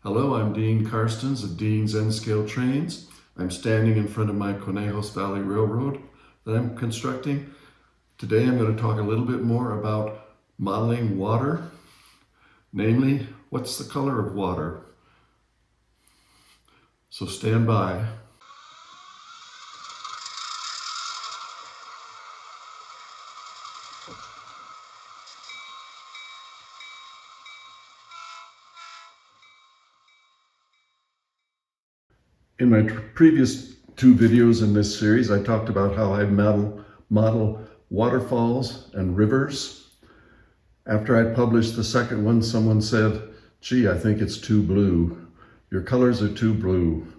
Hello, I'm Dean Karstens of Dean's N-Scale Trains. I'm standing in front of my Conejos Valley Railroad that I'm constructing. Today I'm going to talk a little bit more about modeling water, namely, what's the color of water? So stand by. In my previous two videos in this series, I talked about how I model waterfalls and rivers. After I published the second one, someone said, gee, I think it's too blue. Your colors are too blue.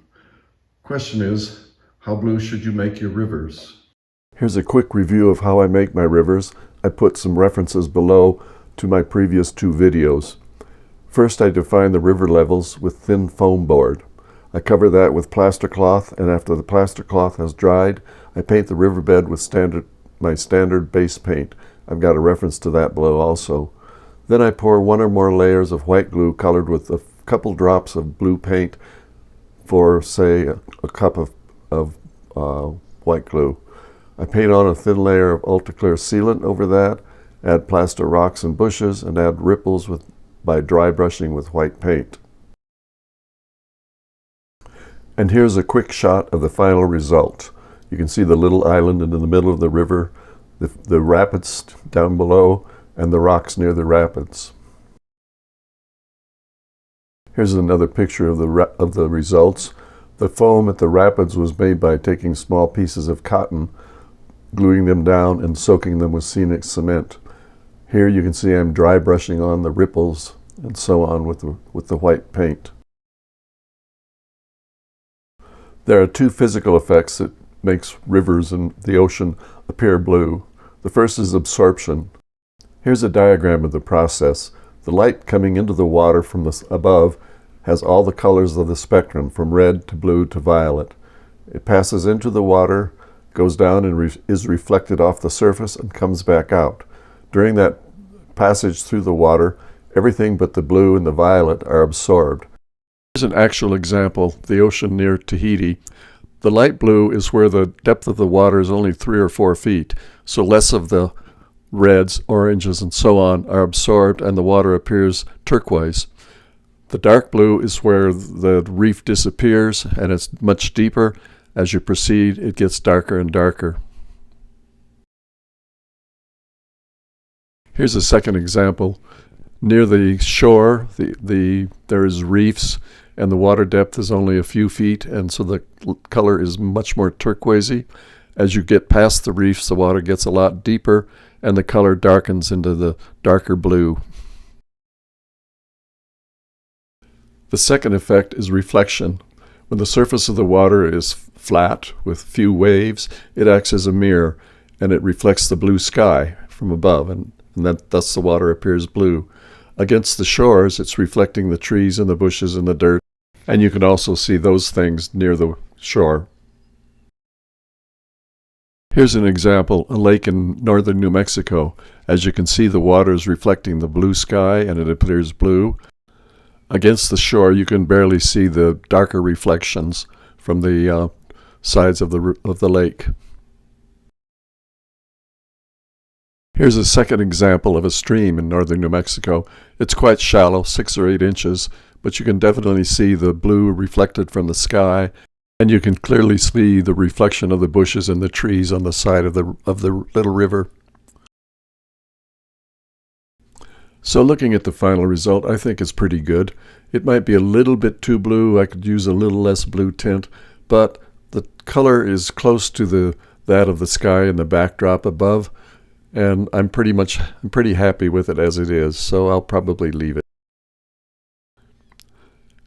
Question is, how blue should you make your rivers? Here's a quick review of how I make my rivers. I put some references below to my previous two videos. First, I define the river levels with thin foam board. I cover that with plaster cloth, and after the plaster cloth has dried, I paint the riverbed with my standard base paint. I've got a reference to that below also. Then I pour one or more layers of white glue colored with a couple drops of blue paint for, say, a cup of white glue. I paint on a thin layer of ultra clear sealant over that, add plaster rocks and bushes, and add ripples by dry brushing with white paint. And here's a quick shot of the final result. You can see the little island in the middle of the river, the rapids down below, and the rocks near the rapids. Here's another picture of the results. The foam at the rapids was made by taking small pieces of cotton, gluing them down, and soaking them with scenic cement. Here you can see I'm dry brushing on the ripples and so on with the white paint. There are two physical effects that makes rivers and the ocean appear blue. The first is absorption. Here's a diagram of the process. The light coming into the water from above has all the colors of the spectrum, from red to blue to violet. It passes into the water, goes down and is reflected off the surface and comes back out. During that passage through the water, everything but the blue and the violet are absorbed. Here's an actual example, the ocean near Tahiti. The light blue is where the depth of the water is only 3 or 4 feet, so less of the reds, oranges, and so on are absorbed and the water appears turquoise. The dark blue is where the reef disappears and it's much deeper. As you proceed, it gets darker and darker. Here's a second example. Near the shore, there is reefs, and the water depth is only a few feet, and so the color is much more turquoisey. As you get past the reefs, the water gets a lot deeper, and the color darkens into the darker blue. The second effect is reflection. When the surface of the water is flat with few waves, it acts as a mirror, and it reflects the blue sky from above, and thus the water appears blue. Against the shores, it's reflecting the trees and the bushes and the dirt, and you can also see those things near the shore. Here's an example, a lake in northern New Mexico. As you can see, the water is reflecting the blue sky and it appears blue. Against the shore, you can barely see the darker reflections from the sides of the lake. Here's a second example of a stream in northern New Mexico. It's quite shallow, 6 or 8 inches, but you can definitely see the blue reflected from the sky, and you can clearly see the reflection of the bushes and the trees on the side of the little river. So looking at the final result, I think it's pretty good. It might be a little bit too blue. I could use a little less blue tint, but the color is close to that of the sky and the backdrop above. And I'm pretty happy with it as it is, so I'll probably leave it.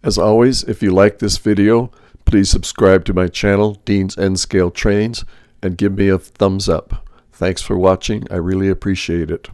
As always, if you like this video, please subscribe to my channel, Dean's N-Scale Trains, and give me a thumbs up. Thanks for watching. I really appreciate it.